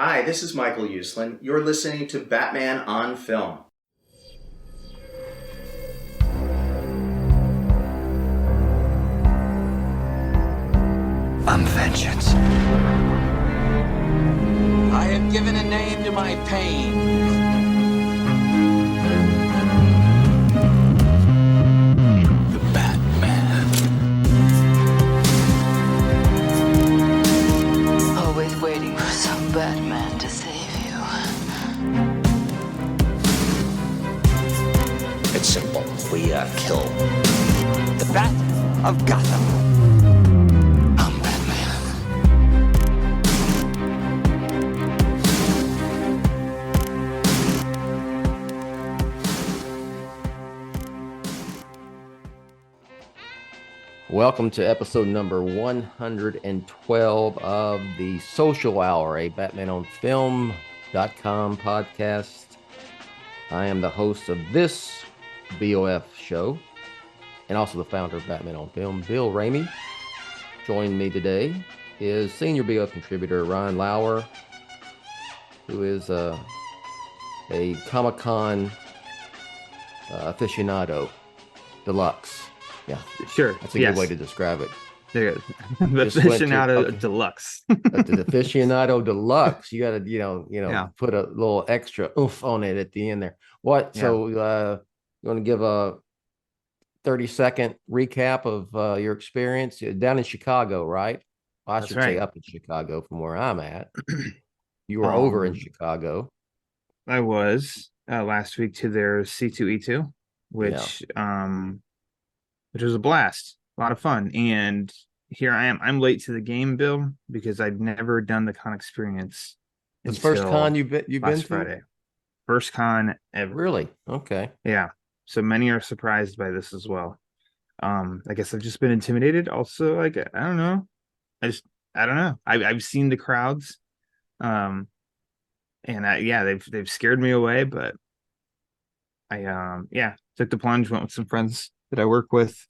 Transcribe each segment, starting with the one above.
Hi, this is Michael Uslan. You're listening to Batman on Film. I'm vengeance. I have given a name to my pain. The Batman. Always waiting for some Batman to save you. It's simple. We kill the Bat of Gotham. I'm Batman. Welcome to episode number 112 of the Social Hour, a BatmanOnFilm.com podcast. I am the host of this BOF show and also the founder of Batman on Film, Bill Ramey. Joining me today is senior BOF contributor Ryan Lauer, who is a Comic-Con aficionado deluxe. Yeah, sure. That's a good way to describe it. There you go. The aficionado deluxe. The aficionado deluxe. You got to, put a little extra oomph on it at the end there. What? Yeah. So, you want to give a 30-second recap of your experience down in Chicago, right? Well, I should say up in Chicago from where I'm at. You were over in Chicago. I was last week to their C2E2, which was a blast, a lot of fun. And here I am. I'm late to the game, Bill, because I'd never done the con experience. It's the first con you've been to? Friday. First con ever. Really? Okay. Yeah. So many are surprised by this as well. I guess I've just been intimidated. Also, like, I don't know. I don't know. I've seen the crowds. And they've scared me away, but I took the plunge, went with some friends that I work with,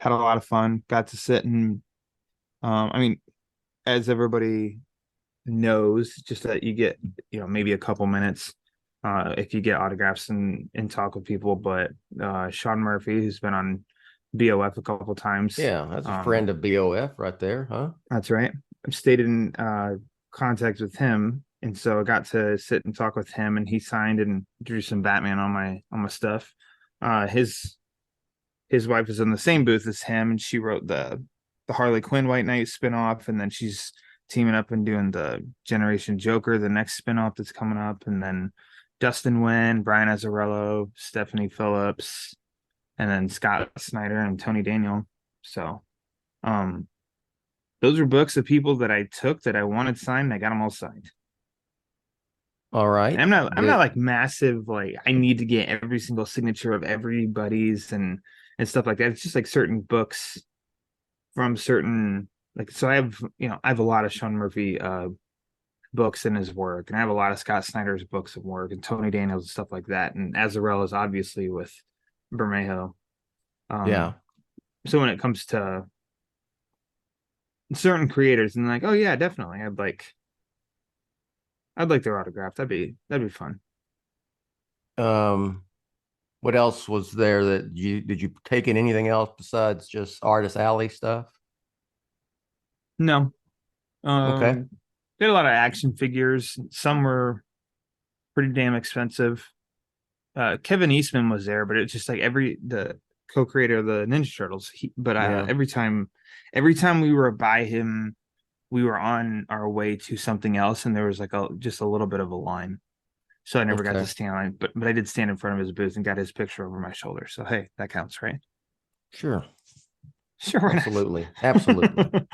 had a lot of fun, got to sit and as everybody knows, just that you get, maybe a couple minutes if you get autographs and talk with people. But Sean Murphy, who's been on BOF a couple times. Yeah, that's a friend of BOF right there, huh? That's right. I've stayed in contact with him, and so I got to sit and talk with him, and he signed and drew some Batman on my stuff. His wife is in the same booth as him, and she wrote the Harley Quinn White Knight spinoff, and then she's teaming up and doing the Generation Joker, the next spinoff that's coming up, and then Dustin Nguyen, Brian Azzarello, Stephanie Phillips, and then Scott Snyder and Tony Daniel. So, those are books of people that I took that I wanted signed, and I got them all signed. All right. And I'm not like massive, like I need to get every single signature of everybody's and stuff like that. It's just like certain books from certain, like, so I have a lot of Sean Murphy books in his work, and I have a lot of Scott Snyder's books of work and Tony Daniels and stuff like that. And Azzarello is obviously with Bermejo. So when it comes to certain creators, and like, oh yeah, definitely, I'd like their autograph. That'd be fun. What else was there that did you take in anything else besides just Artist Alley stuff? No. Okay. They had a lot of action figures. Some were pretty damn expensive. Kevin Eastman was there, but it's just like the co-creator of the Ninja Turtles. Every time we were by him, we were on our way to something else, and there was like just a little bit of a line. So I never got to stand on, but I did stand in front of his booth and got his picture over my shoulder. So hey, that counts, right? Sure. Absolutely. Absolutely.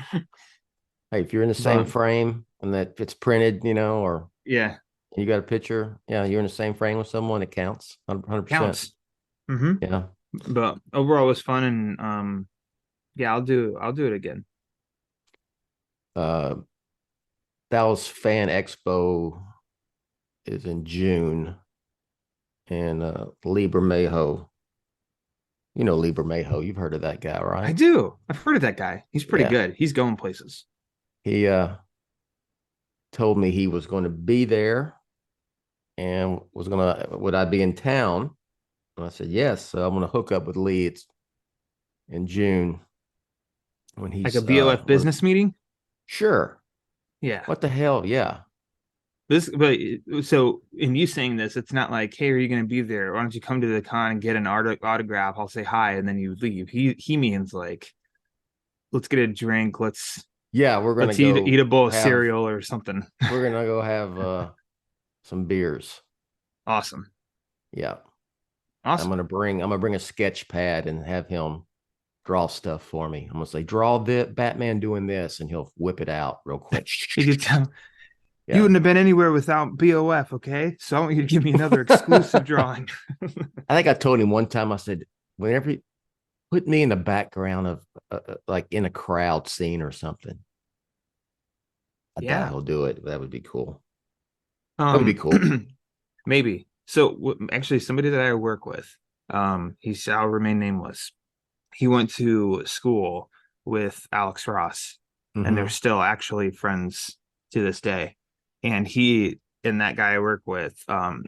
Hey, if you're in the same frame and that it's printed, or you got a picture, you're in the same frame with someone, it counts. 100%. Counts. Mm-hmm. Yeah. But overall it was fun, and I'll do it again. Dallas Fan Expo is in June, and Lee Bermejo. You know Lee Bermejo. You've heard of that guy, right? I do. I've heard of that guy. He's pretty good. He's going places. He told me he was going to be there and would I be in town? And I said, yes. So I'm going to hook up with Lee. It's in June when Like he's a BOF business meeting? Sure. Yeah. What the hell? Yeah. But so in you saying this, it's not like, hey, are you going to be there? Why don't you come to the con and get an autograph? I'll say hi, and then you leave. He means like, let's get a drink. Let's we're gonna go eat a bowl of cereal or something. We're gonna go have some beers. Awesome. Yeah. Awesome. I'm gonna bring a sketch pad and have him draw stuff for me. I'm gonna say, draw the Batman doing this, and he'll whip it out real quick. You could tell. You wouldn't have been anywhere without BOF, okay? So I want you to give me another exclusive drawing. I think I told him one time, I said, whenever you put me in the background of like in a crowd scene or something. I doubt he'll do it. That would be cool. That would be cool. Maybe. So actually, somebody that I work with, he shall remain nameless. He went to school with Alex Ross, and they're still actually friends to this day. And that guy I work with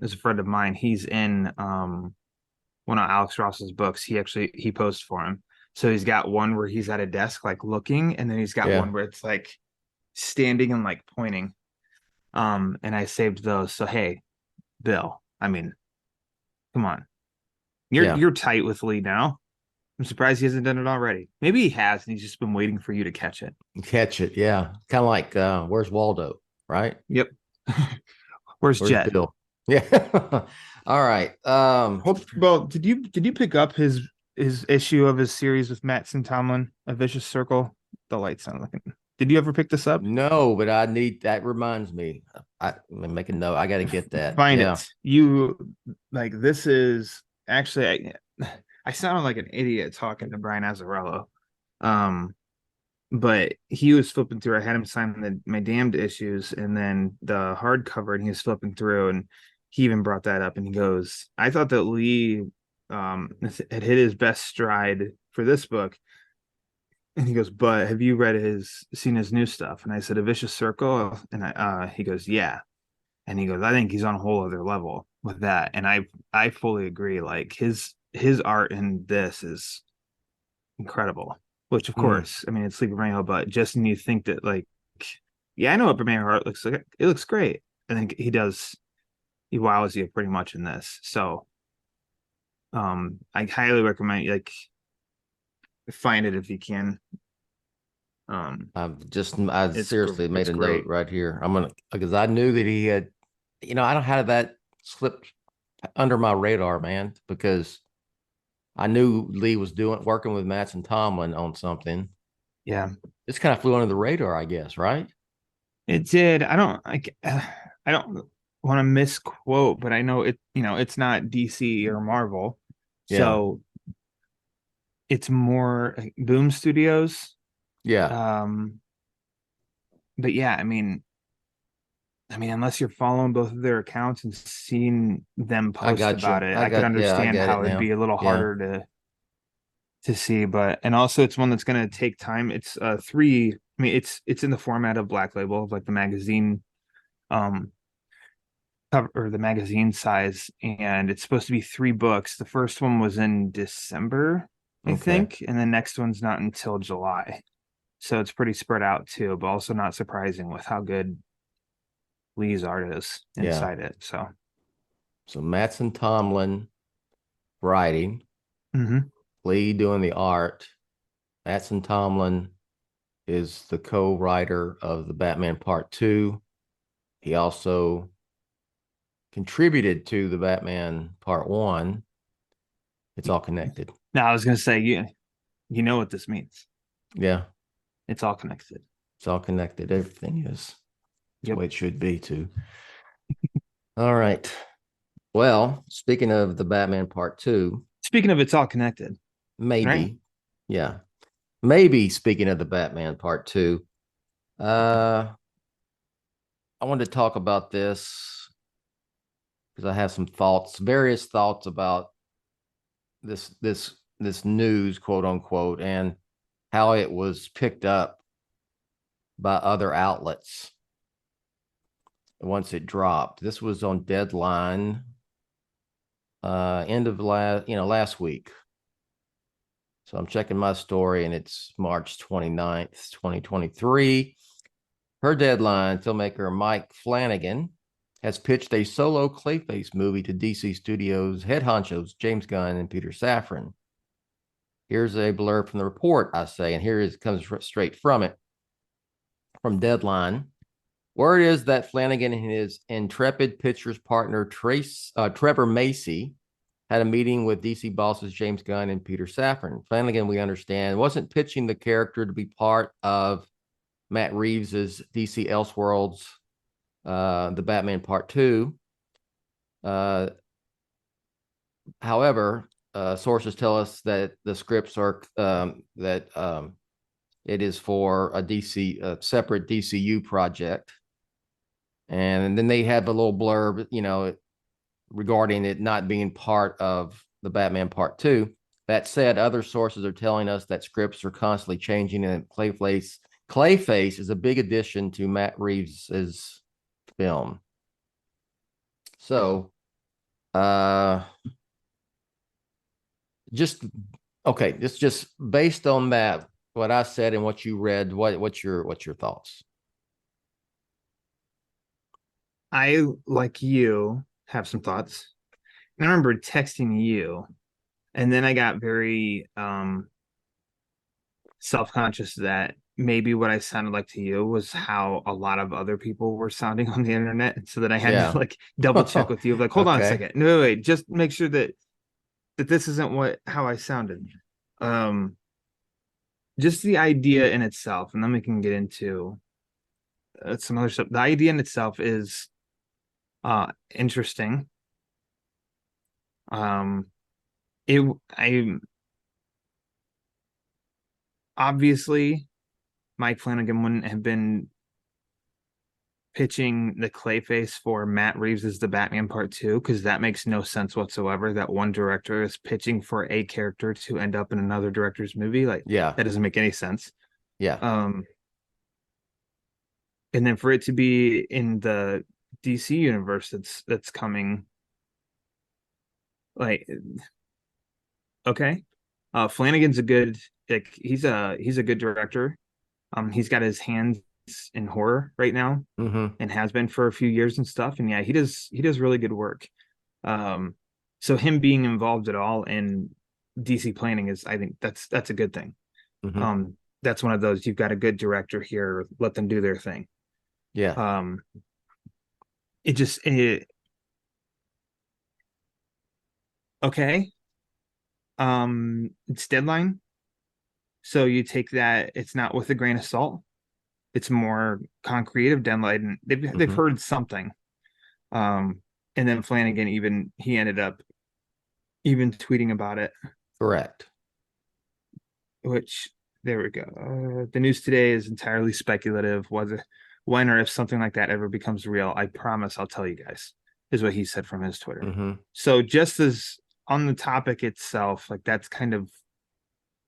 is a friend of mine. He's in one of Alex Ross's books. He posed for him. So he's got one where he's at a desk like looking, and then he's got one where it's like standing and like pointing. And I saved those. So hey, Bill, I mean, come on. You're tight with Lee now. I'm surprised he hasn't done it already. Maybe he has, and he's just been waiting for you to catch it. Yeah. Kind of like where's Waldo, right? Yep. Where's Jet? Bill? Yeah. All right. Well, did you pick up his issue of his series with Mattson Tomlin, A Vicious Circle? The light's not looking. Did you ever pick this up? No, but that reminds me. I'm making a note. I got to get that. Find it. You like this is actually I sounded like an idiot talking to Brian Azzarello. But he was flipping through. I had him sign my damned issues and then the hardcover, and he was flipping through, and he even brought that up, and he goes, I thought that Lee had hit his best stride for this book. And he goes, but have you seen his new stuff? And I said, A Vicious Circle. And he goes, yeah. And he goes, I think he's on a whole other level with that. And I fully agree. Like his art in this is incredible, which of course, I mean, it's Sleepy Rainbow, but just when you think that like, yeah, I know what Bermejo art looks like. It looks great. And then he wows you pretty much in this. So I highly recommend like find it if you can. I seriously made a note right here. Because I knew that he had, I don't have that slipped under my radar, man, because I knew Lee was working with Mattson Tomlin on something. Yeah. This kind of flew under the radar, I guess, right? It did. I don't want to misquote, but I know it, it's not DC or Marvel. Yeah. So it's more like Boom Studios. Yeah. But yeah, I mean, unless you're following both of their accounts and seeing them post about it, I could understand how it'd be a little harder to see. But and also it's one that's going to take time. It's it's in the format of Black Label, of like the magazine cover or the magazine size, and it's supposed to be 3 books. The first one was in December, I think, and the next one's not until July. So it's pretty spread out too, but also not surprising with how good Lee's art is inside it. So Mattson Tomlin writing, Lee doing the art. Mattson Tomlin is the co-writer of the Batman Part 2. He also contributed to the Batman Part 1. It's all connected. Now I was going to say, you know what this means. Yeah. It's all connected. It's all connected. Everything is the way it should be too. All right. Well, speaking of the Batman Part 2. Speaking of it's all connected. Maybe. Right? Yeah. Maybe speaking of the Batman Part 2. I wanted to talk about this because I have some various thoughts about this news, quote unquote, and how it was picked up by other outlets. once it dropped. This was on Deadline end of last week. So I'm checking my story, and it's March 29th, 2023. Her Deadline, filmmaker Mike Flanagan has pitched a solo Clayface movie to DC Studios head honchos James Gunn and Peter Safran. Here's a blurb from the report, I say, and here it comes straight from it, from Deadline. Word is that Flanagan and his intrepid Pictures partner Trevor Macy had a meeting with DC bosses James Gunn and Peter Safran. Flanagan, we understand, wasn't pitching the character to be part of Matt Reeves's DC Elseworlds, the Batman Part 2. However, sources tell us that the scripts are it is for a separate DCU project. And then they have a little blurb, regarding it not being part of the Batman Part 2. That said, other sources are telling us that scripts are constantly changing, and Clayface is a big addition to Matt Reeves's film. So, just based on that, what I said and what you read, what's your thoughts? I, like you, have some thoughts. And I remember texting you, and then I got very self-conscious that maybe what I sounded like to you was how a lot of other people were sounding on the internet, and so that I had to double check with you, like, hold on a second, no, wait, just make sure that this isn't how I sounded. Just the idea in itself, and then we can get into some other stuff. The idea in itself is interesting. Obviously Mike Flanagan wouldn't have been pitching the Clayface for Matt Reeves as the Batman Part 2, because that makes no sense whatsoever, that one director is pitching for a character to end up in another director's movie. That doesn't make any sense. And then for it to be in the DC universe that's coming, okay. Flanagan's he's a good director. He's got his hands in horror right now, and has been for a few years and stuff. And yeah, he does really good work. So him being involved at all in DC planning I think that's a good thing. That's one of those, you've got a good director here, let them do their thing. Okay. It's Deadline, so you take that, it's not with a grain of salt, it's more concrete of Deadline. They've heard something. And then Flanagan he ended up even tweeting about it. Correct. Which, there we go. The news today is entirely speculative. When or if something like that ever becomes real, I promise I'll tell you guys, is what he said from his Twitter. So just as on the topic itself, that's kind of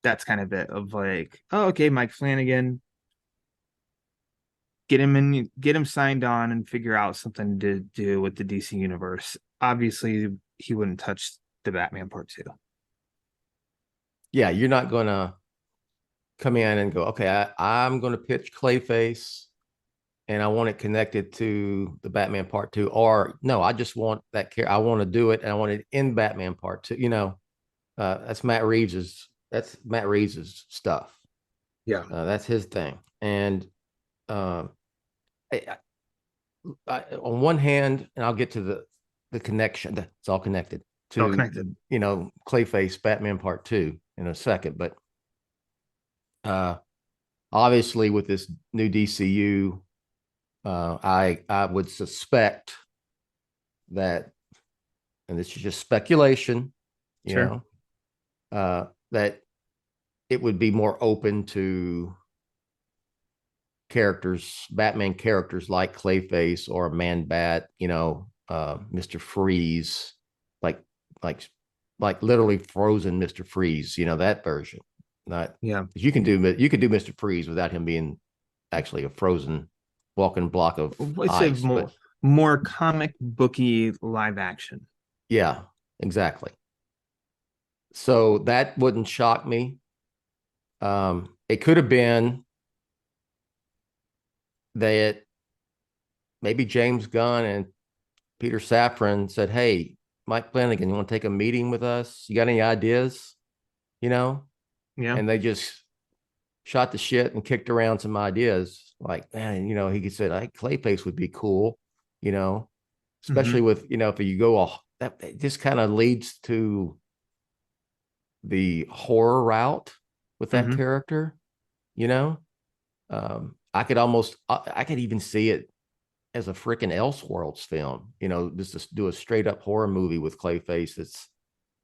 it, of oh, okay, Mike Flanagan, get him signed on and figure out something to do with the DC universe. Obviously he wouldn't touch the Batman Part 2. You're not gonna come in and go, okay, I'm gonna pitch Clayface and I want it connected to the Batman Part 2, or no, I just want that character, I want to do it and I want it in Batman Part 2. That's Matt Reeves's stuff. That's his thing. And on one hand, and I'll get to the connection, it's all connected to Clayface Batman Part 2 in a second, but obviously with this new DCU, I would suspect that, and this is just speculation, that it would be more open to Batman characters like Clayface or Man-Bat, Mr. Freeze, like literally frozen Mr. Freeze, that version. You can do Mr. Freeze without him being actually a frozen walking block of ice. more comic booky live action. Yeah, exactly. So that wouldn't shock me. It could have been that maybe James Gunn and Peter Safran said, "Hey, Mike Flanagan, you want to take a meeting with us? You got any ideas?" You know, Yeah. and they just shot the shit and kicked around some ideas. Like, man, he said, "Hey, Clayface would be cool," especially with if you go off that, it just kind of leads to the horror route with that character. You know, I could even see it as a freaking Elseworlds film. Just to do a straight up horror movie with Clayface. It's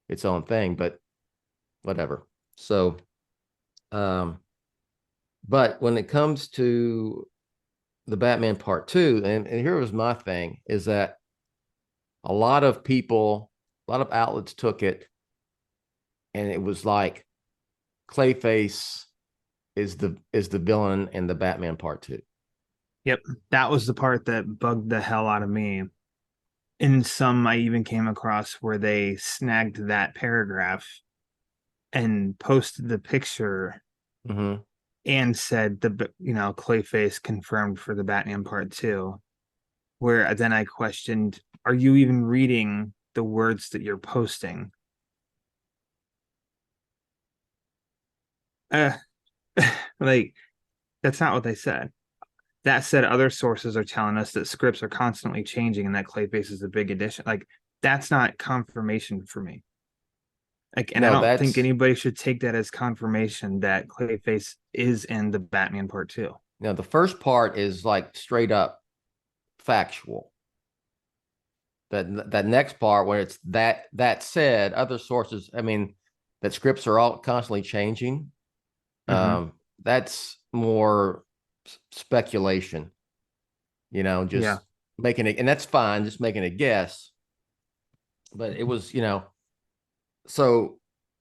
its own thing, but whatever. So, but when it comes to the Batman Part Two, and here was my thing, is that a lot of people, a lot of outlets took it, and it was like Clayface is the villain in the Batman Part Two. Yep. That was the part that bugged the hell out of me. In some, I even came across where they snagged that paragraph and posted the picture and said Clayface confirmed for the Batman Part Two. Where then I questioned, are you even reading the words that you're posting? Like, that's not what they said. That said, other sources are telling us that scripts are constantly changing and that Clayface is a big addition. Like, that's not confirmation for me. Like, and I don't think anybody should take that as confirmation that Clayface is in the Batman Part Two. Now, the first part is like straight up factual. That next part, when it's that said, other sources, I mean, that scripts are all constantly changing. That's more speculation, just making it, and that's fine, just making a guess. But it was, so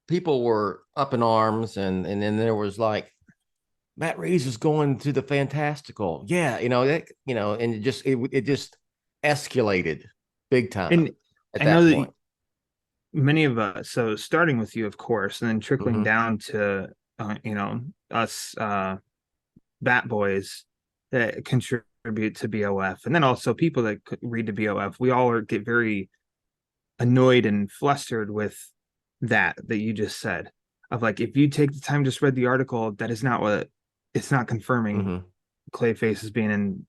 people were up in arms, and then there was like, Matt Reeves is going to the fantastical. Yeah, and it just escalated big time. And at I that know point. that many of us, so starting with you, of course, and then trickling down to us Bat Boys that contribute to BOF, and then also people that read to BOF, we all get very annoyed and flustered with that you just said, of like, if you take the time just read the article, that is not what it's not confirming Clayface is being in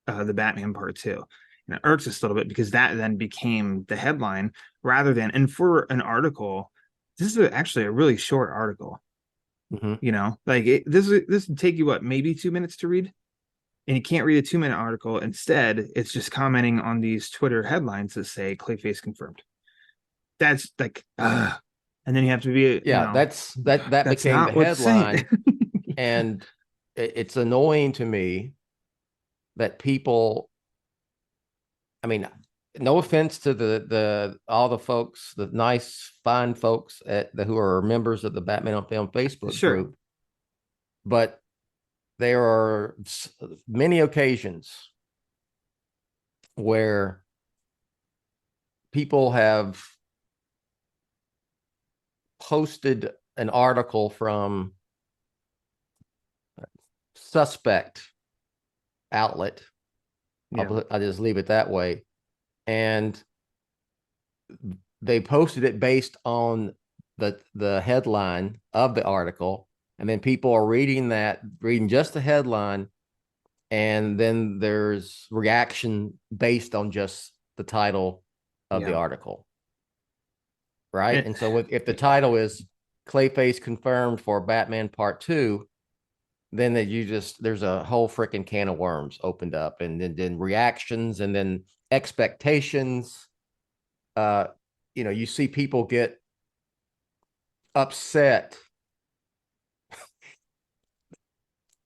the Batman Part Two. And it irks us a little bit because that then became the headline rather than, and for an article, this is actually a really short article. Like this would take you maybe 2 minutes to read, and you can't read a 2-minute article. Instead, it's just commenting on these Twitter headlines that say Clayface confirmed. That's like, and then you have to be, that became the headline. And it's annoying to me that people, I mean, no offense to the all the folks, the nice, fine folks who are members of the Batman on Film Facebook group, but there are many occasions where people have posted an article from suspect outlet. I'll just leave it that way. And they posted it based on the headline of the article. And then people are reading just the headline. And then there's reaction based on just the title of the article. Right. And so if the title is Clayface confirmed for Batman Part 2, then there's a whole freaking can of worms opened up, and then reactions, and then expectations. You see people get upset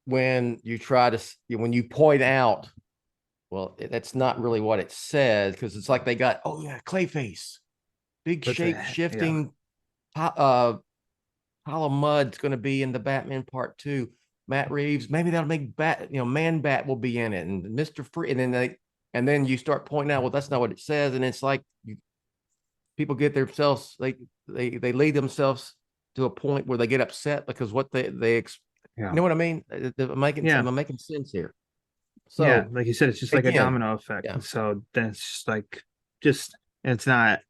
when you point out, well, that's not really what it says, because it's like they got, oh yeah, Clayface, big shape shifting pile of mud's going to be in the Batman Part 2. Matt Reeves, maybe that'll make Man Bat will be in it, and Mr. Free, and then And then you start pointing out, well, that's not what it says. And it's like people get themselves, they lead themselves to a point where they get upset because what you know what I mean? Am I making sense here? So yeah, like you said, it's just like a domino effect. Yeah. So then it's just it's not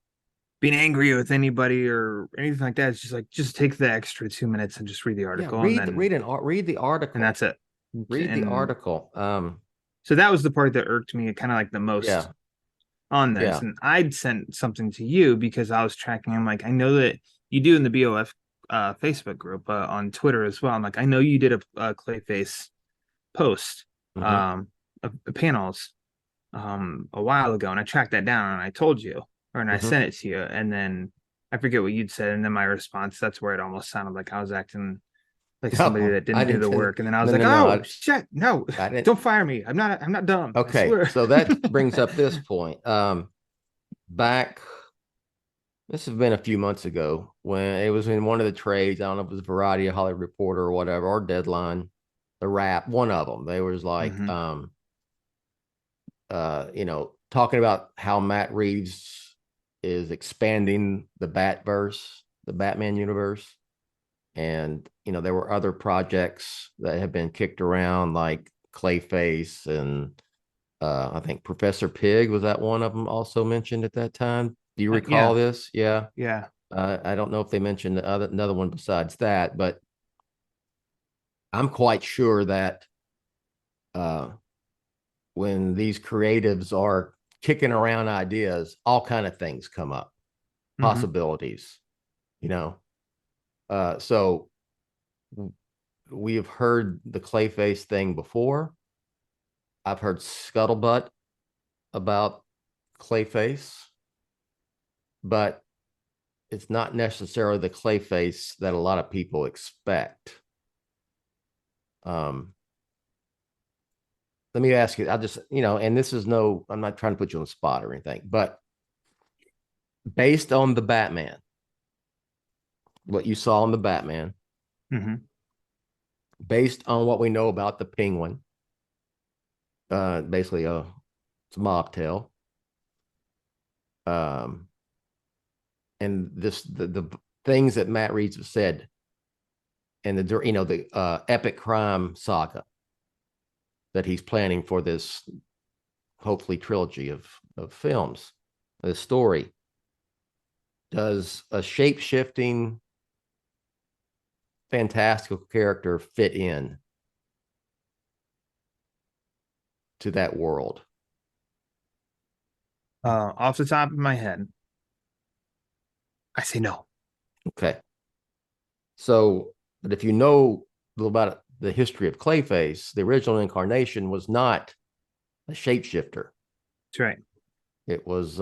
being angry with anybody or anything like that. It's just like, just take the extra 2 minutes and just read the article. Yeah, and then, read the article. And that's it. Read the article. So that was the part that irked me kind of like the most on this. Yeah. And I'd sent something to you because I was tracking. I'm like, I know that you do in the BOF Facebook group on Twitter as well. I'm like, I know you did a Clayface post of panels a while ago, and I tracked that down and I told you, I sent it to you, and then I forget what you'd said, and then my response, that's where it almost sounded like I was acting like somebody that didn't do the work. And then I was shit, no, don't fire me. I'm not dumb. Okay, so that brings up this point. Back, this has been a few months ago when it was in one of the trades. I don't know if it was Variety, Hollywood Reporter, or whatever, or Deadline, the Wrap, one of them. They was like, talking about how Matt Reeves is expanding the Batverse, the Batman universe. And, there were other projects that have been kicked around, like Clayface, and I think Professor Pig, was that one of them also mentioned at that time? Do you recall this? Yeah. Yeah. I don't know if they mentioned another one besides that, but I'm quite sure that when these creatives are kicking around ideas, all kind of things come up, possibilities, so we have heard the Clayface thing before. I've heard scuttlebutt about Clayface, but it's not necessarily the Clayface that a lot of people expect. Let me ask you, I'll just, and this is I'm not trying to put you on the spot or anything, but based on the Batman, what you saw in the Batman, based on what we know about the Penguin, basically it's a mob tale. And the things that Matt Reeves has said, and the epic crime saga that he's planning for this hopefully trilogy of films, the story, does a shape-shifting fantastical character fit in to that world? Off the top of my head, I say no. Okay. So, but if you know a little about the history of Clayface, the original incarnation was not a shapeshifter. That's right. It was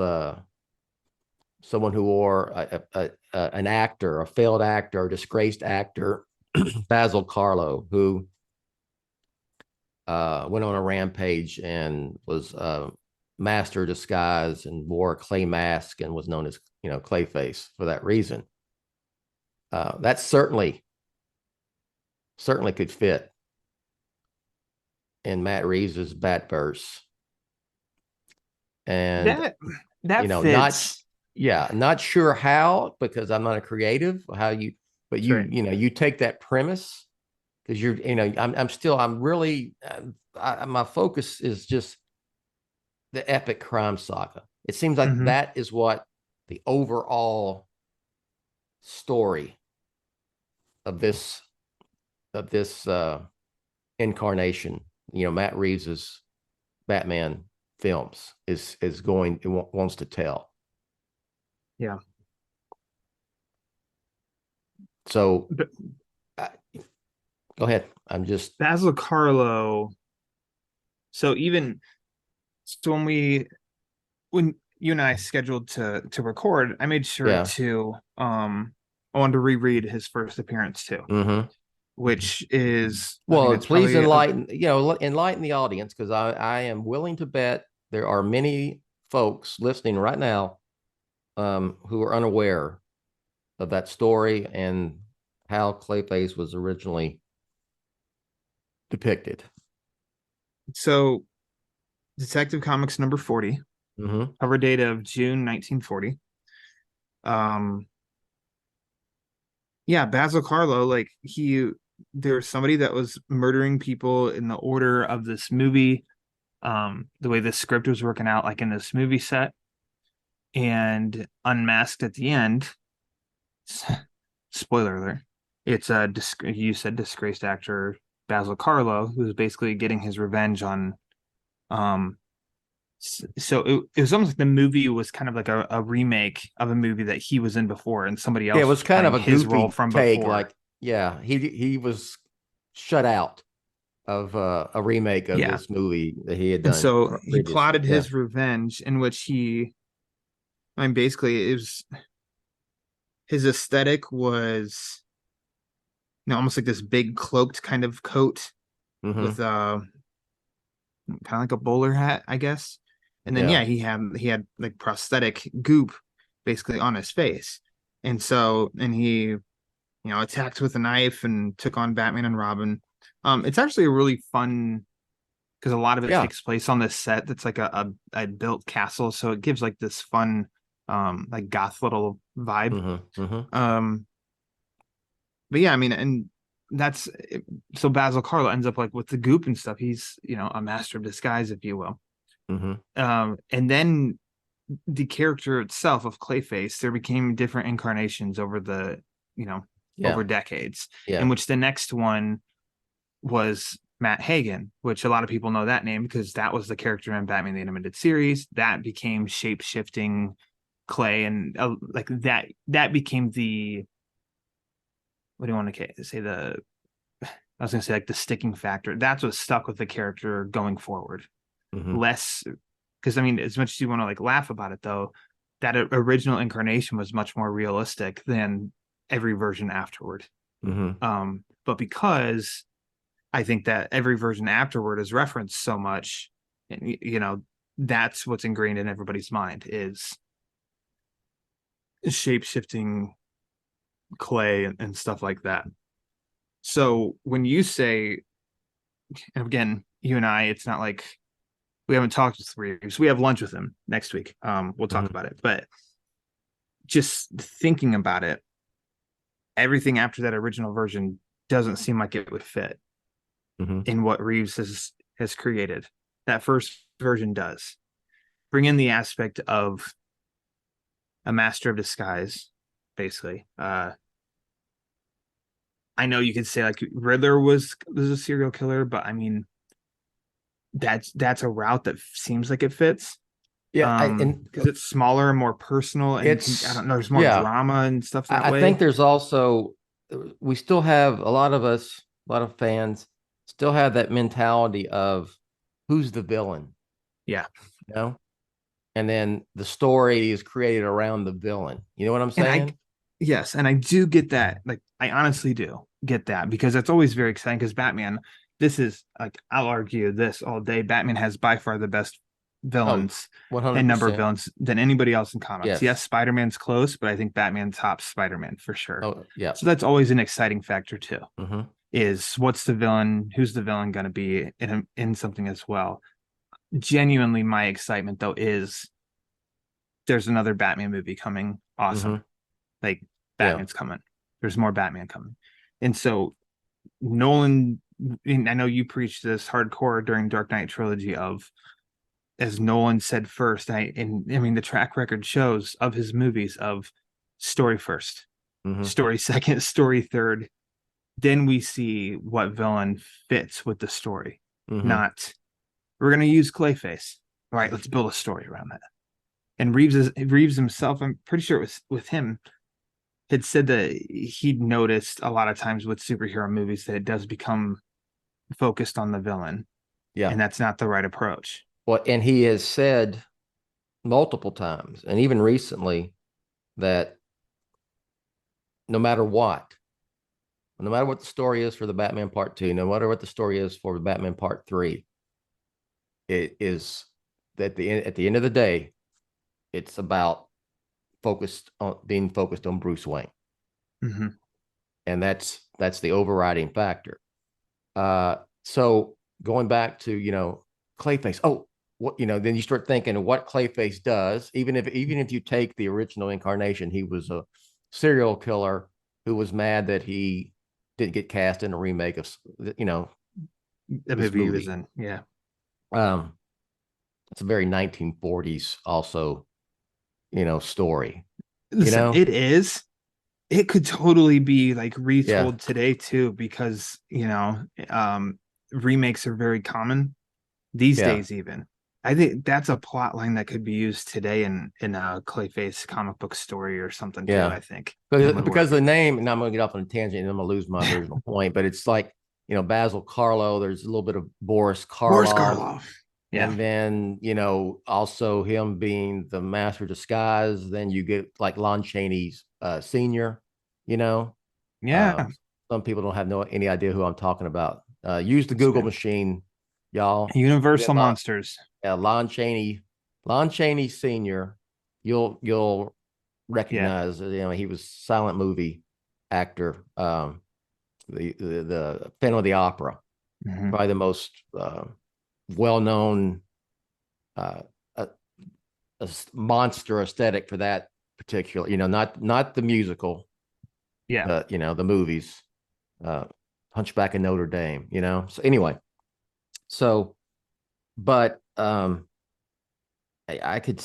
someone who wore an actor, a failed actor, a disgraced actor, Basil Carlo, who went on a rampage and was master disguise and wore a clay mask and was known as Clayface for that reason. That certainly could fit in Matt Reeves's Batverse. And that fits. Not sure how, because I'm not a creative, but you take that premise, because my focus is just the epic crime saga. It seems like that is what the overall story of this incarnation, Matt Reeves's Batman films wants to tell. Yeah. So go ahead. I'm just Basil Carlo. So when you and I scheduled to record, I made sure to I wanted to reread his first appearance too, which is, please enlighten the audience, because I am willing to bet there are many folks listening right now who are unaware of that story and how Clayface was originally depicted. So Detective Comics number 40, Mm-hmm. cover date of June 1940. Yeah, Basil Carlo, like there's somebody that was murdering people in the order of this movie, the way the script was working out, like in this movie set, and unmasked at the end. Spoiler alert. It's you said disgraced actor Basil Carlo, who's basically getting his revenge on so it was almost like the movie was kind of like a remake of a movie that he was in before, and somebody else Yeah, it was kind of a his role goofy from take. before. Like, yeah, he was shut out of a remake of this movie that he had And done so he previously. plotted his revenge, in which basically it was his aesthetic was almost like this big cloaked kind of coat Mm-hmm. with kind of like a bowler hat, I guess. And then he had like prosthetic goop basically on his face. And he attacked with a knife and took on Batman and Robin. It's actually a really fun, because a lot of it takes place on this set that's like a built castle, so it gives like this fun like goth little vibe. Mm-hmm. Mm-hmm. But yeah, I mean, and that's so Basil Carlo ends up like with the goop and stuff. He's a master of disguise, if you will. Mm-hmm. And then the character itself of Clayface, there became different incarnations over the over decades, in which the next one was Matt Hagen, which a lot of people know that name because that was the character in Batman the Animated Series. That became shape-shifting Clay, and like that became the, what do you want to say, I was going to say like the sticking factor. That's what stuck with the character going forward. Mm-hmm. Less, because I mean, as much as you want to like laugh about it, though, that original incarnation was much more realistic than every version afterward. Mm-hmm. But because I think that every version afterward is referenced so much, that's what's ingrained in everybody's mind is shape-shifting Clay and stuff like that. So when you say, and again, you and I, it's not like we haven't talked with Reeves. We have lunch with him next week. We'll talk about it. But just thinking about it, everything after that original version doesn't seem like it would fit in what Reeves has created. That first version does. Bring in the aspect of a master of disguise, basically. I know you could say like Riddler was a serial killer, but I mean, that's a route that seems like it fits. Yeah, because it's smaller and more personal, and I don't know, there's more drama and stuff that way. I think there's also, we still have a lot of fans still have that mentality of who's the villain. Yeah. And then the story is created around the villain. You know what I'm saying? Yes, and I do get that. Like, I honestly do get that, because it's always very exciting, because Batman, this is like, I'll argue this all day, Batman has by far the best villains and number of villains than anybody else in comics. Yes, Spider-Man's close, but I think Batman tops Spider-Man for sure. Oh, yeah. So that's always an exciting factor too. Is what's the villain? Who's the villain going to be in something as well? Genuinely, my excitement though is there's another Batman movie coming. Awesome. Like, Batman's coming. There's more Batman coming. And so Nolan, I know you preached this hardcore during Dark Knight trilogy of, as Nolan said first, I mean, the track record shows of his movies of story first, story second, story third. Then we see what villain fits with the story. Not, we're going to use Clayface. All right, let's build a story around that. And Reeves himself, I'm pretty sure it was with him, had said that he'd noticed a lot of times with superhero movies that it does become focused on the villain. Yeah. And that's not the right approach. Well, and he has said multiple times, and even recently, that no matter what the story is for the Batman Part 2, no matter what the story is for the Batman Part 3, it is that at the end of the day, it's about being focused on Bruce Wayne. And that's the overriding factor. So going back to, Clayface. Oh, what, then you start thinking of what Clayface does. Even if you take the original incarnation, he was a serial killer who was mad that he didn't get cast in a remake of The this movie he was movie. in. Yeah. It's a very 1940s also, story. Listen, it is. It could totally be like Yeah. retold today too, because remakes are very common these Yeah. days. Even I think that's a plot line that could be used today in a Clayface comic book story or something too. Yeah. I think Because the name, and I'm going to get off on a tangent and I'm going to lose my original point, but it's like, Basil Karlo, there's a little bit of Boris Karloff. Yeah. And then, also him being the master of disguise. Then you get like Lon Chaney's senior, Yeah. Some people don't have any idea who I'm talking about. Use the Google machine, y'all. Universal Monsters. Yeah, Lon Chaney senior. You'll recognize, he was silent movie actor. The Phantom of the Opera, probably the most well-known a monster aesthetic for that particular, not the musical, but the movies, Hunchback of Notre Dame, So anyway, but I could,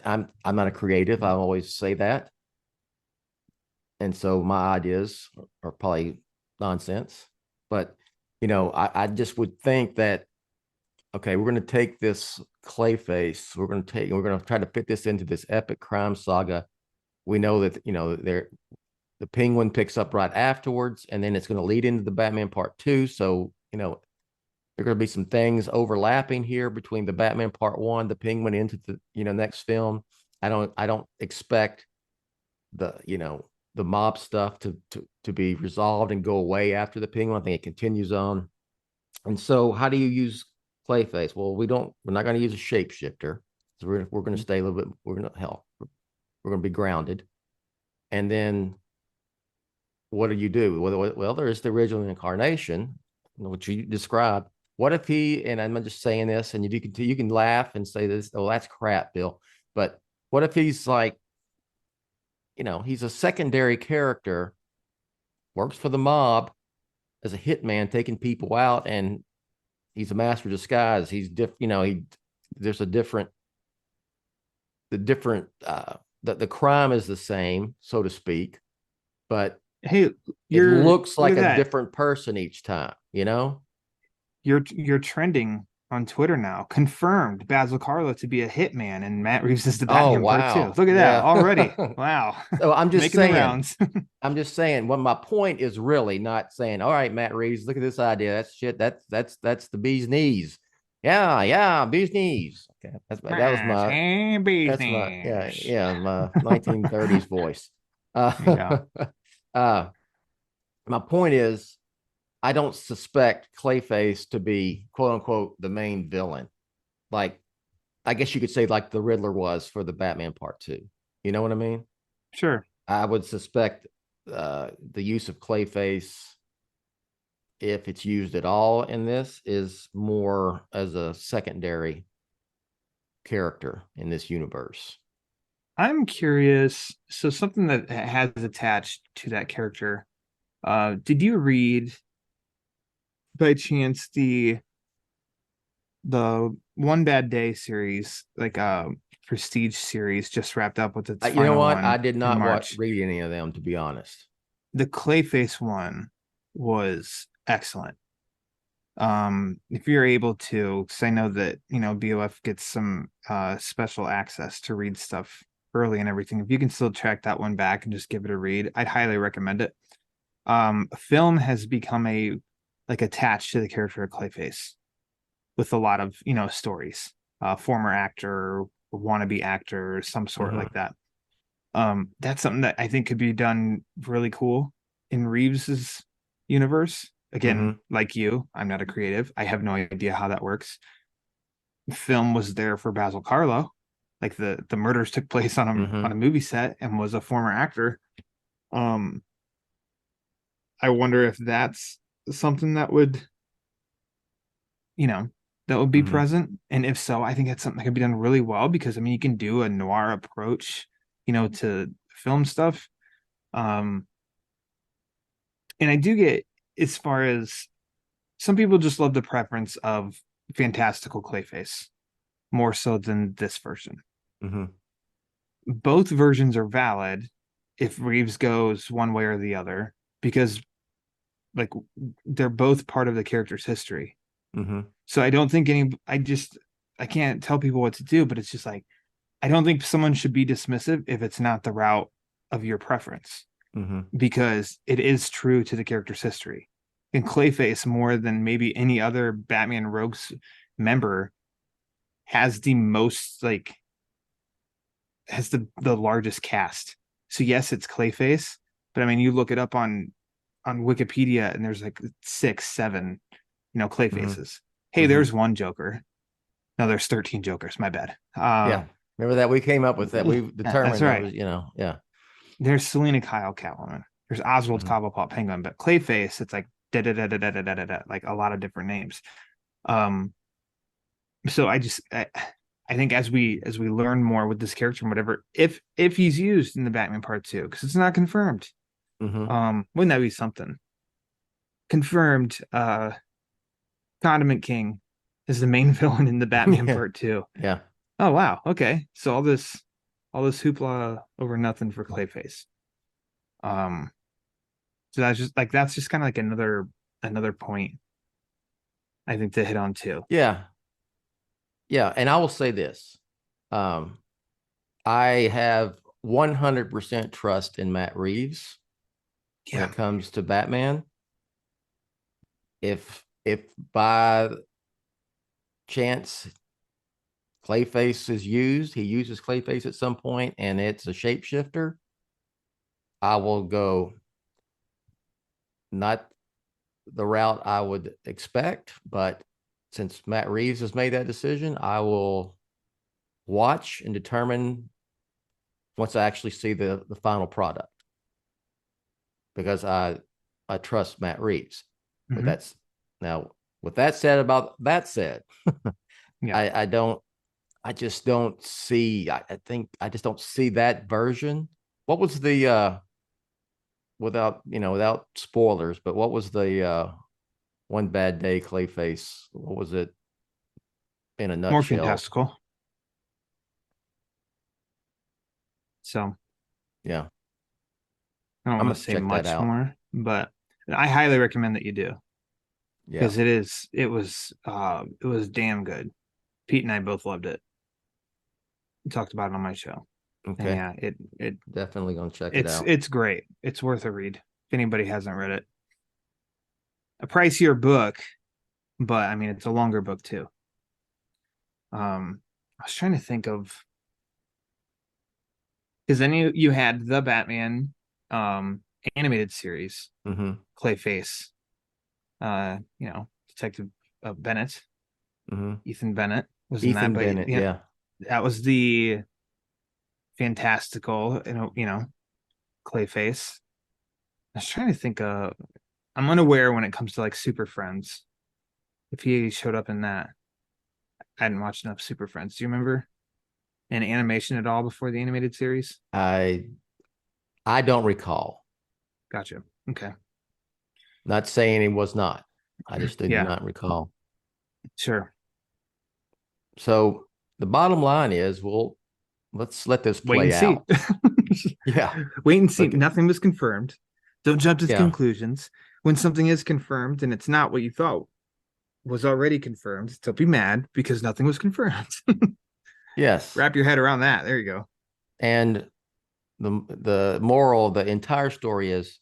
I'm not a creative. I always say that, and so my ideas are probably nonsense. But I just would think that, okay, we're going to take this Clayface, we're going to try to fit this into this epic crime saga. We know that the Penguin picks up right afterwards, and then it's going to lead into the Batman Part 2. So there are going to be some things overlapping here between the Batman Part 1, the Penguin, into the next film. I don't expect the mob stuff to be resolved and go away after the Penguin. I think it continues on. And so, how do you use Clayface? Well, we're not going to use a shapeshifter. So we're going to stay a little bit. We're going to be grounded. And then, what do? Well, there's the original incarnation, which you described. What if and I'm just saying this, and you can laugh and say this, oh, that's crap, Bill. But what if he's like, he's a secondary character, works for the mob as a hitman, taking people out, and he's a master of disguise. He's there's a different, the crime is the same, so to speak, but hey, it looks like a different person each time, You're trending on Twitter now. Confirmed Basil Karlo to be a hitman, and Matt Reeves is the Batman Part 2. Look at that already. Wow. So I'm just making saying. The rounds. I'm just saying. Well, my point is really not saying, all right, Matt Reeves, look at this idea. That's shit. That's the bee's knees. Yeah, bee's knees. Okay, that was my bee's knees. My 1930s voice. My point is, I don't suspect Clayface to be, quote unquote, the main villain. Like, I guess you could say like the Riddler was for the Batman Part 2. You know what I mean? Sure. I would suspect the use of Clayface, if it's used at all in this, is more as a secondary character in this universe. I'm curious. So something that has attached to that character. Did you read by chance the One Bad Day series, like prestige series, just wrapped up with its you know what? one I did not read any of them, to be honest. The Clayface one was excellent. If you're able to, because I know that BOF gets some special access to read stuff early and everything. If you can still track that one back and just give it a read, I'd highly recommend it. Film has become attached to the character of Clayface with a lot of stories, former actor, wannabe actor, some sort like that. That's something that I think could be done really cool in Reeves's universe. Again, like you, I'm not a creative. I have no idea how that works. Film was there for Basil Karlo, like the murders took place on a movie set, and was a former actor. I wonder if that's something that would, that would be Mhm. present? And if so, I think that's something that could be done really well because I mean you can do a noir approach, to film stuff. Um, and I do get as far as some people just love the preference of fantastical Clayface more so than this version. Mhm. Both versions are valid if Reeves goes one way or the other because like they're both part of the character's history. Mhm. So I don't think I can't tell people what to do, but it's just like I don't think someone should be dismissive if it's not the route of your preference Mhm. because it is true to the character's history. And Clayface, more than maybe any other Batman Rogues member, has the most has the largest cast. So yes, it's Clayface, but I mean you look it up on Wikipedia and there's like 6, 7, Mhm. Clayfaces. Hey, Mhm. there's one Joker. No, there's 13 Jokers. My bad. Yeah. Remember that we came up with that. We That's determined there right. was, yeah. There's Selena Kyle Catwoman. There's Oswald Mhm. Cobblepot Penguin, but Clayface, it's like da da da da da da da da, like a lot of different names. Um, so I think as we learn more with this character and whatever, if he's used in the Batman Part 2, because it's not confirmed, Mhm. wouldn't that be something? Confirmed, Condiment King is the main villain in the Batman Yeah. Part 2. Yeah. Oh wow, okay. So all this hoopla over nothing for Clayface. Um, so that's just kind of like another point I think to hit on too. Yeah. Yeah. And I will say this. Um, I have 100% trust in Matt Reeves when Yeah. it comes to Batman. If by chance Clayface is used, he uses Clayface at some point and it's a shapeshifter, I will go not the route I would expect, but since Matt Reeves has made that decision, I will watch and determine once I actually see the final product because I trust Matt Reeves. But Mhm. that's now with that said, about that said, Yeah. I just don't see I think I just don't see that version. What was the without spoilers, but what was the one bad day Clayface? What was it in a More nutshell? fantastical. So Yeah, I don't I'm want gonna to say check that much out. more, but I highly recommend that you do Yeah. because it was damn good. Pete and I both loved it. We talked about it on my show. And Okay. yeah, Definitely gonna check it it's out. it's great. It's worth a read if anybody hasn't read it. A pricier book, but I mean it's a longer book too. I was trying to think of because then you had the Batman um animated series, Mm-hmm. Clayface, Detective Bennett, Mm-hmm. Ethan Bennett was in that, Ethan but Bennett. Yeah. that was the fantastical, Clayface. I was trying to think of I'm unaware when it comes to like Super Friends. If he showed up in that. I hadn't watched enough Super Friends. Do you remember any animation at all before the animated series? I I don't recall. Gotcha. Okay. Not saying he was not. I just did Yeah, not recall. sure. So the bottom line is, well, let's let this Wait and play see. out. Yeah. Wait and see. Look. Nothing was confirmed. Don't jump to Yeah. conclusions. When something is confirmed and it's not what you thought was already confirmed, don't be mad because nothing was confirmed. Yes. Wrap your head around that. There you go. And the moral of the entire story is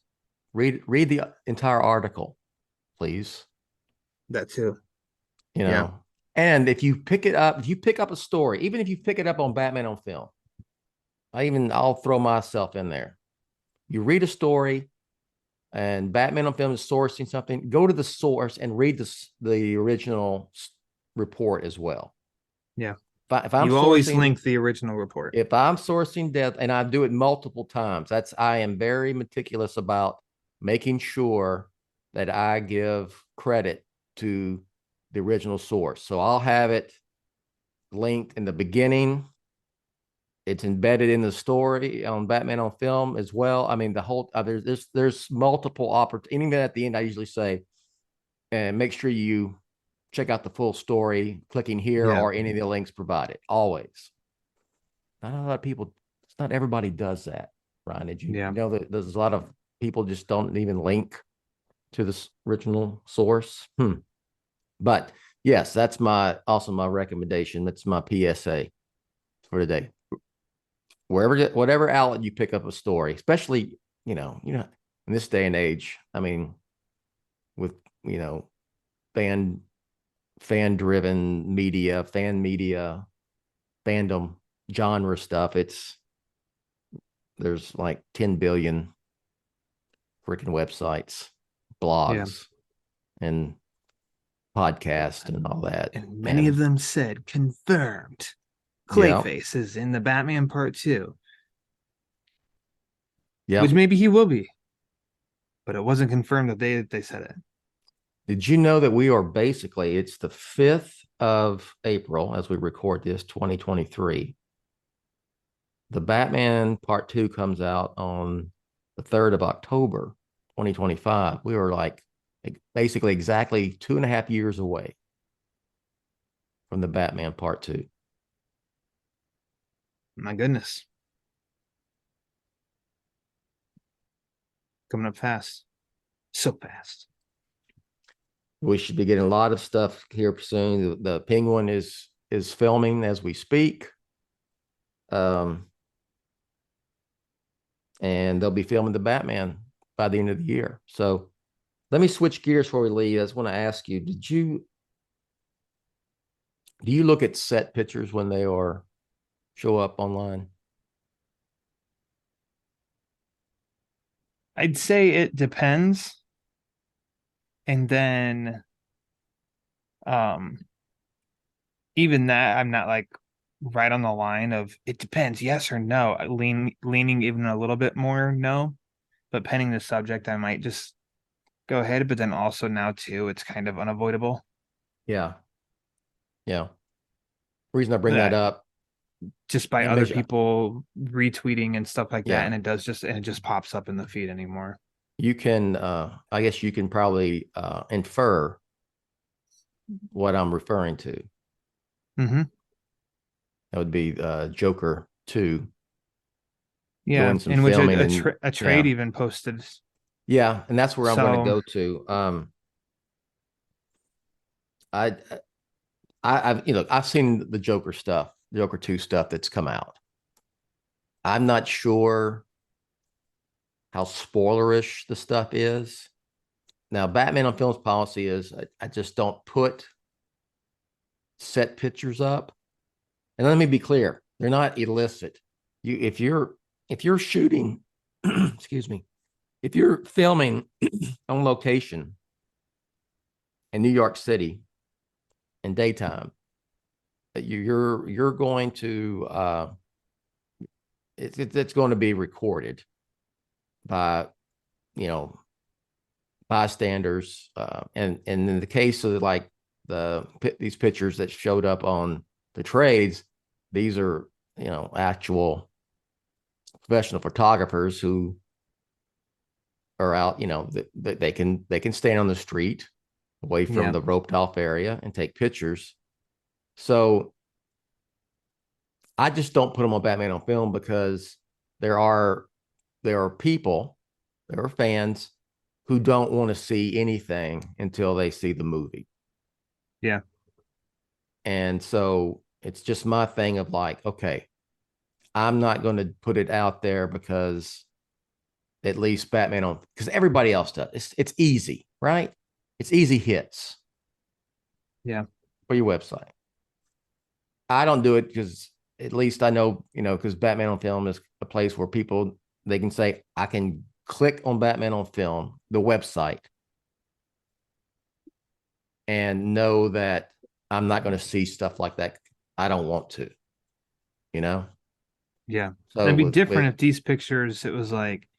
read the entire article, please. That too. You Yeah. know, and if you pick it up, if you pick up a story, even if you pick it up on Batman on Film, I'll throw myself in there. You read a story, and Batman on Film is sourcing something. Go to the source and read the original report as well. Yeah. If I'm You always sourcing link the original report. if I'm sourcing death, and I do it multiple times, I am very meticulous about making sure that I give credit to the original source. So I'll have it linked in the beginning. It's embedded in the story on Batman on Film as well. I mean, the whole there's multiple opportunities. Even at the end, I usually say, and make sure you check out the full story, clicking here or any of the links provided. Always. Not a lot of people. It's not everybody does that. Ryan, did you know that there's a lot of people just don't even link to the original source? But yes, that's my recommendation. That's my PSA for today. Whatever outlet you pick up a story, especially in this day and age. I mean, with fan driven media, fan media, fandom genre stuff. There's like 10 billion freaking websites, blogs, and podcasts and all that. And many of them said confirmed. Clayface is in the Batman Part 2. Yeah. Which maybe he will be. But it wasn't confirmed the day that they said it. Did you know that we are basically, it's the 5th of April as we record this, 2023. The Batman Part 2 comes out on the 3rd of October, 2025. We were like basically exactly 2.5 years away from the Batman Part 2. My goodness. Coming up fast. So fast. We should be getting a lot of stuff here soon. The Penguin is filming as we speak. And they'll be filming the Batman by the end of the year. So let me switch gears before we leave. I just want to ask you, do you look at set pictures when they show up online? I'd say it depends. And then even that, I'm not like right on the line of it depends, yes or no. Leaning even a little bit more no. But pending the subject, I might just go ahead. But then also now too, it's kind of unavoidable. Yeah. The reason I bring that up, just by other people retweeting and stuff like that, and it just pops up in the feed anymore. You can I guess you can probably infer what I'm referring to. That would be Joker 2. Yeah, in which a trade even posted. Yeah, and that's where I'm going to go to. I've seen the Joker stuff, Joker 2 stuff that's come out. I'm not sure how spoilerish the stuff is. Now, Batman on Film's policy is I just don't put set pictures up. And let me be clear, they're not illicit. If you're shooting, excuse me, if you're filming on location in New York City in daytime, you're going to it's going to be recorded by bystanders, and in the case of like these pictures that showed up on the trades, these are actual professional photographers who are out, that they can stand on the street away from the roped off area and take pictures. So I just don't put them on Batman on Film because there are people, there are fans who don't want to see anything until they see the movie. Yeah. And so it's just my thing of like, okay, I'm not going to put it out there because at least Batman because everybody else does. It's easy, right? It's easy hits. Yeah. For your website. I don't do it because at least I know, because Batman on Film is a place where people, they can say, I can click on Batman on Film, the website, and know that I'm not going to see stuff like that. I don't want to, Yeah. So it'd be different if these pictures, it was like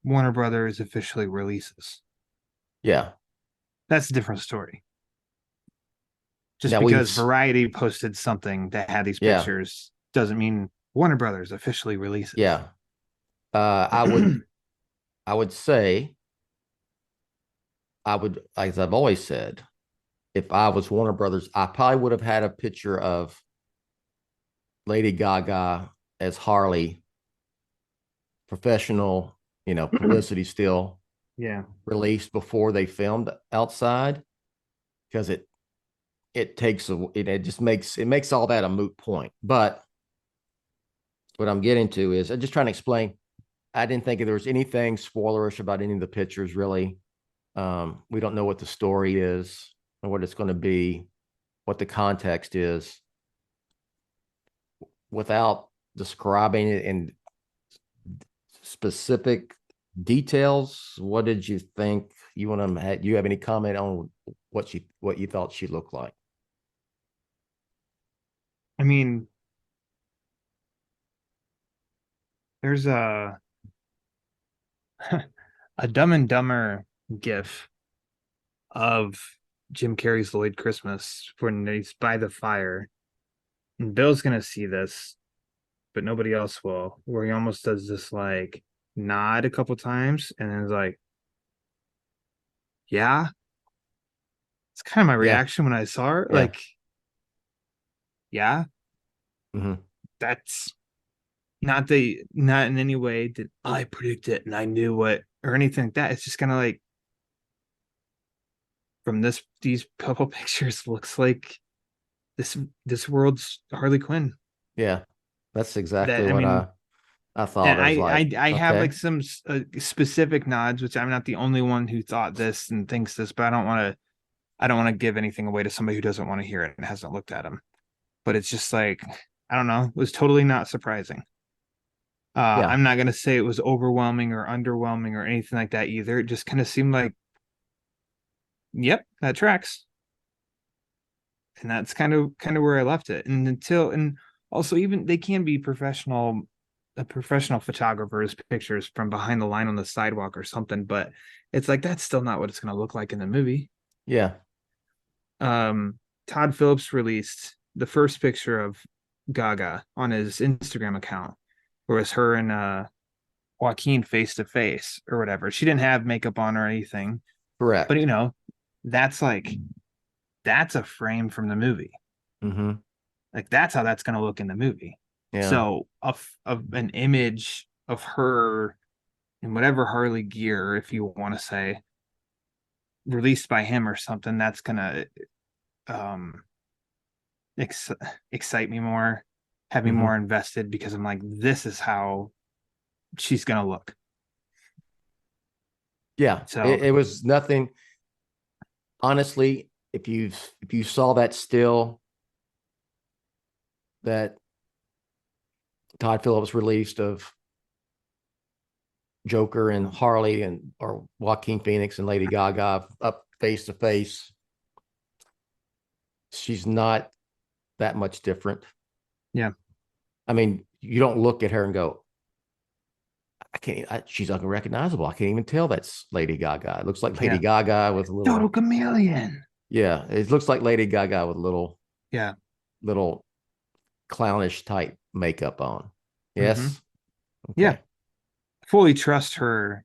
Warner Brothers officially releases. Yeah. That's a different story. Just Now because Variety posted something that had these pictures doesn't mean Warner Brothers officially releases. Yeah. I would say, as I've always said, if I was Warner Brothers, I probably would have had a picture of Lady Gaga as Harley, professional, publicity still. Yeah. Released before they filmed outside, because it just makes all that a moot point. But what I'm getting to is, I'm just trying to explain. I didn't think there was anything spoilerish about any of the pictures, really. We don't know what the story is or what it's going to be, what the context is. Without describing it in specific details, what did you think? Do you have any comment on what you thought she looked like? I mean, there's a Dumb and Dumber gif of Jim Carrey's Lloyd Christmas when he's by the fire, and Bill's gonna see this, but nobody else will, where he almost does this like nod a couple times and then is like, yeah. It's kind of my reaction when I saw her. Yeah. Like, yeah. Mm-hmm. That's not in any way did I predict it and I knew what or anything like that. It's just kind of like, from these couple pictures, looks like this world's Harley Quinn. Yeah, that's exactly what I thought. And I have like some specific nods, which I'm not the only one who thought this and thinks this, but I don't want to give anything away to somebody who doesn't want to hear it and hasn't looked at them. But it's just like, I don't know, it was totally not surprising. I'm not going to say it was overwhelming or underwhelming or anything like that either. It just kind of seemed like, yep, that tracks. And that's kind of where I left it. And also, even they can be professional photographers' pictures from behind the line on the sidewalk or something, but it's like, that's still not what it's going to look like in the movie. Yeah. Todd Phillips released the first picture of Gaga on his Instagram account, where it was her and Joaquin face to face or whatever. She didn't have makeup on or anything. Correct. But that's a frame from the movie. Mm-hmm. Like, that's how that's going to look in the movie. Yeah. So of an image of her in whatever Harley gear, if you want to say, released by him or something, that's going to excite me more, have me more invested, because I'm like, this is how she's going to look. Yeah. So it was nothing. Honestly, if you saw that still that Todd Phillips released of Joker and Harley or Joaquin Phoenix and Lady Gaga up face to face, she's not that much different. Yeah. I mean, you don't look at her and go, she's unrecognizable. I can't even tell that's Lady Gaga. It looks like Lady Gaga with a little total chameleon. Yeah, it looks like Lady Gaga with little clownish type makeup on. Yes. Mm-hmm. Okay. Yeah. Fully trust her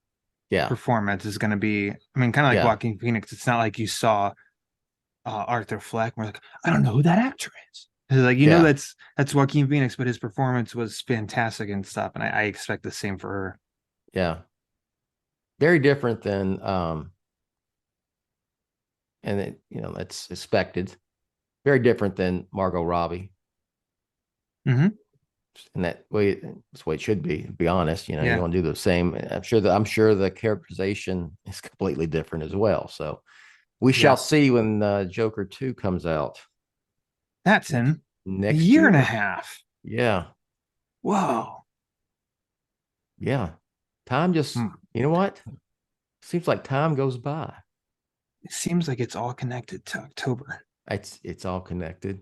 performance is going to be, I mean, kind of like Joaquin Phoenix. It's not like you saw Arthur Fleck. We're like, I don't know who that actor is. It's like, that's Joaquin Phoenix, but his performance was fantastic and stuff. And I expect the same for her. Yeah. Very different than, and it, that's expected. Very different than Margot Robbie. Mm-hmm. And that's the way it should be. To be honest, you want to do the same. I'm sure the characterization is completely different as well. So we shall see when Joker 2 comes out. That's in next year and a half. Yeah. Whoa. Yeah. Time just, you know what? Seems like time goes by. It seems like it's all connected to October. It's all connected.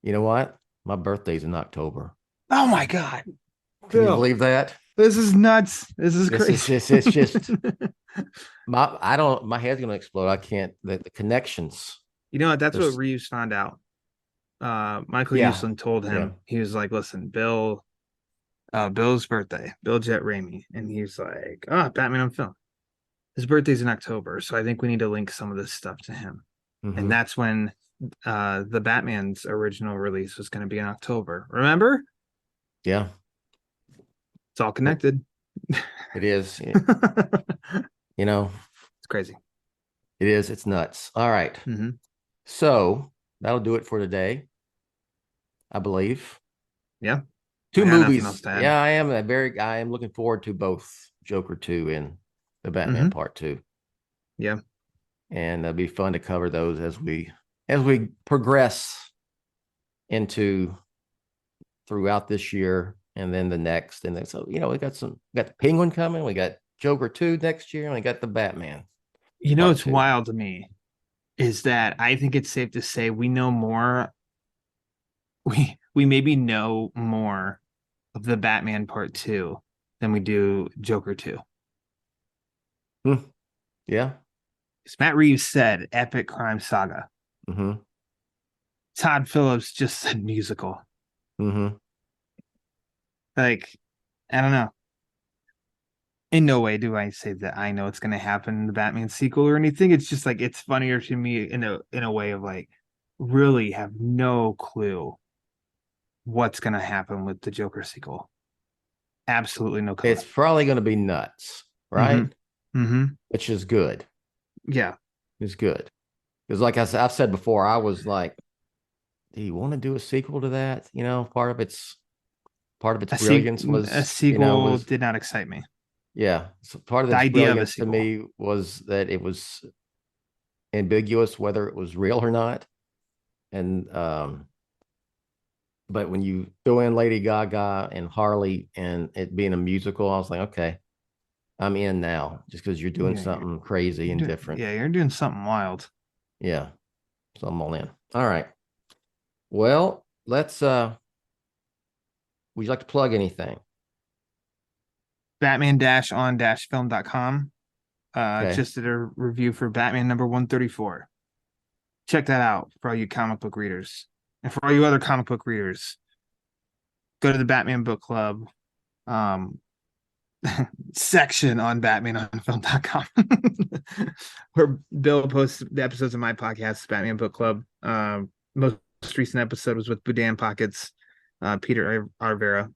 You know what? My birthday's in October. Oh my God. Can you believe that? This is nuts. This is crazy. It's just my head's gonna explode. I can't, the connections, You know what? That's what There's- Reeves found out. Michael Yeah. Uslan told him, Yeah. he was like, listen, Bill's birthday, Bill Jet Ramey. And he's like, Batman on film. His birthday's in October, so I think we need to link some of this stuff to him. Mhm. And that's when the Batman's original release was going to be in October. Remember? Yeah, It's all connected. it is. It's You know, crazy. it is. It's nuts. All right. Mm-hmm. So that'll do it for today, I believe. Yeah. Two I got nothing movies. else to add. Yeah, I am looking forward to both Joker 2 and the Batman Part 2. Yeah. And it'll be fun to cover those as we progress into throughout this year and then the next. And then so we got the Penguin coming, we got Joker 2 next year, and we got the Batman. You know, Part what's 2. wild to me is that I think it's safe to say we know more. We maybe know more of the Batman Part 2 than we do Joker 2. Yeah. As Matt Reeves said, epic crime saga. Mm-hmm. Todd Phillips just said musical. Mm-hmm. Like, I don't know. In no way do I say that I know it's going to happen in the Batman sequel or anything. It's just like it's funnier to me in a way of like really have no clue what's going to happen with the Joker sequel. Absolutely no clue. It's probably going to be nuts, right? Mm-hmm. Which is good. Yeah. It's good. Because like I've said before, I was like, do you want to do a sequel to that? Part of its brilliance was a sequel did not excite me. Yeah. So part of The its idea of a brilliance to sequel. me was that it was ambiguous whether it was real or not. And but when you throw in Lady Gaga and Harley and it being a musical, I was like, okay, I'm in now just because you're doing something crazy and different. Yeah, you're doing something wild. Yeah. So I'm all in. All right. Well, let's would you like to plug anything? Batman-on-film.com. Okay. Just did a review for Batman number 134. Check that out for all you comic book readers. And for all you other comic book readers, go to the Batman Book Club section on batmanonfilm.com where Bill posts the episodes of my podcast, Batman Book Club. Most recent episode was with Boudin Pockets, Peter Arvera,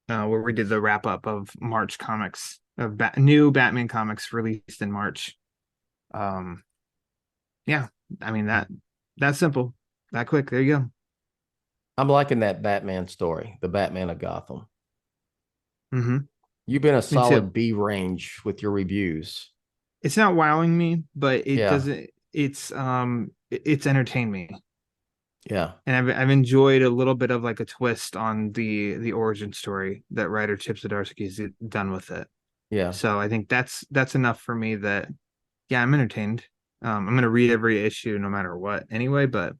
where we did the wrap up of March comics, of new Batman comics released in March. Yeah, I mean that's simple, that quick. There you go. I'm liking that Batman story, the Batman of Gotham. Mm-hmm. You've been a solid B range with your reviews. It's not wowing me, but it Yeah. doesn't. It's entertained me. Yeah. And I've enjoyed a little bit of like a twist on the origin story that writer Chip Zdarsky's done with it. Yeah. So I think that's enough for me that, yeah, I'm entertained. I'm going to read every issue no matter what anyway, but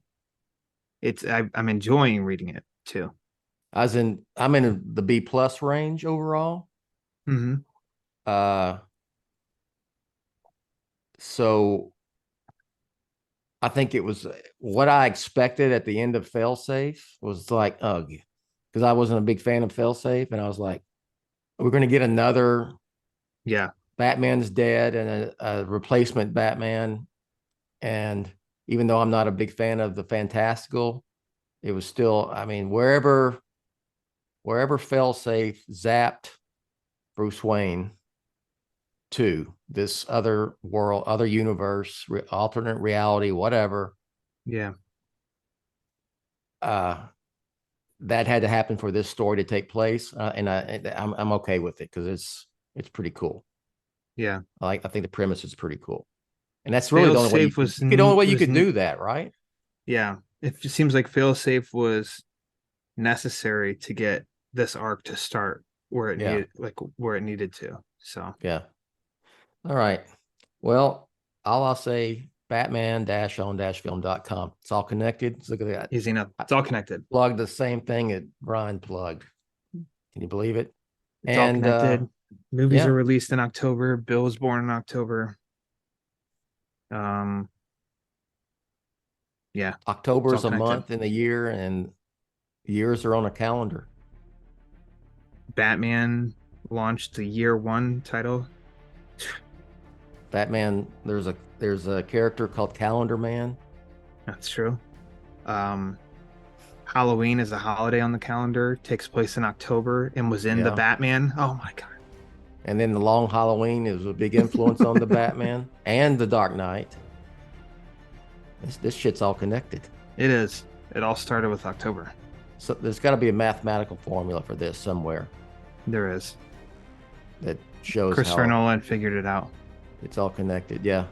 I'm enjoying reading it too. I'm in the B plus range overall. Mm-hmm. So I think it was what I expected at the end of Failsafe was like, ugh, because I wasn't a big fan of Failsafe, and I was like, we're going to get another, Batman's dead and a replacement Batman. And even though I'm not a big fan of the fantastical, it was still, I mean, wherever Failsafe zapped Bruce Wayne to this other world, other universe, alternate reality, whatever. Yeah. That had to happen for this story to take place, and I'm okay with it because it's pretty cool. Yeah, I think the premise is pretty cool, and that's really the only way you could do that, right? Yeah, it just seems like Failsafe was necessary to get this arc to start where it needed to. So yeah. All right. Well, I'll say Batman-on-film.com. It's all connected. Let's look at that. Easy enough. It's all connected. Plugged the same thing that Brian plugged. Can you believe it? It's all connected. Movies are released in October. Bill was born in October. Yeah. October It's is all a connected. month in a year, and years are on a calendar. Batman launched the year 1 title. Batman, there's a character called Calendar Man. That's true. Halloween is a holiday on the calendar, takes place in October, and was in the Yeah. Batman. Oh my God. And then the Long Halloween is a big influence on the Batman and the Dark Knight. This shit's all connected. It is. It all started with October. So there's got to be a mathematical formula for this somewhere There is. that shows Christopher how Nolan figured it out. it's all connected. Yeah.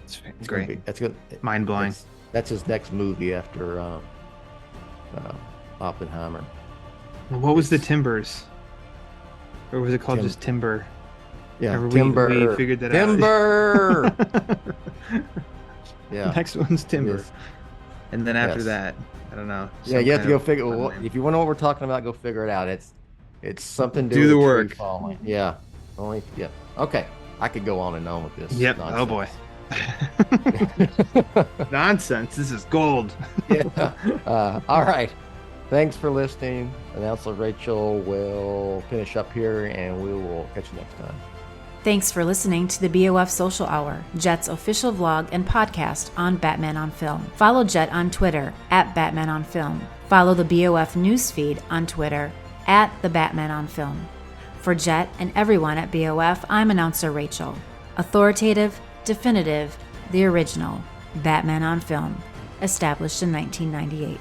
It's It's gonna great. be- that's good. Mind blowing. That's his next movie after Oppenheimer. What was the Timbers? Or was it called just Timber? Yeah, Or Timber. we figured that Timber. out. Yeah. Next one's Timber. Yes. And then after Yes. that, I don't know. Yeah, some you have to kind go of figure. fun Well, name. if you want to know what we're talking about, go figure it out. It's something to Do with the tree work. falling. Yeah. Only. Yeah. Okay. I could go on and on with this. Yep. nonsense. Oh boy. Nonsense. This is gold. Yeah. All right. Thanks for listening. Announcer Rachel will finish up here, and we will catch you next time. Thanks for listening to the BOF Social Hour, Jet's official vlog and podcast on Batman on Film. Follow Jet on Twitter at Batman on Film. Follow the BOF newsfeed on Twitter at The Batman on Film. For Jet and everyone at BOF, I'm announcer Rachel. Authoritative, definitive, the original, Batman on Film, established in 1998.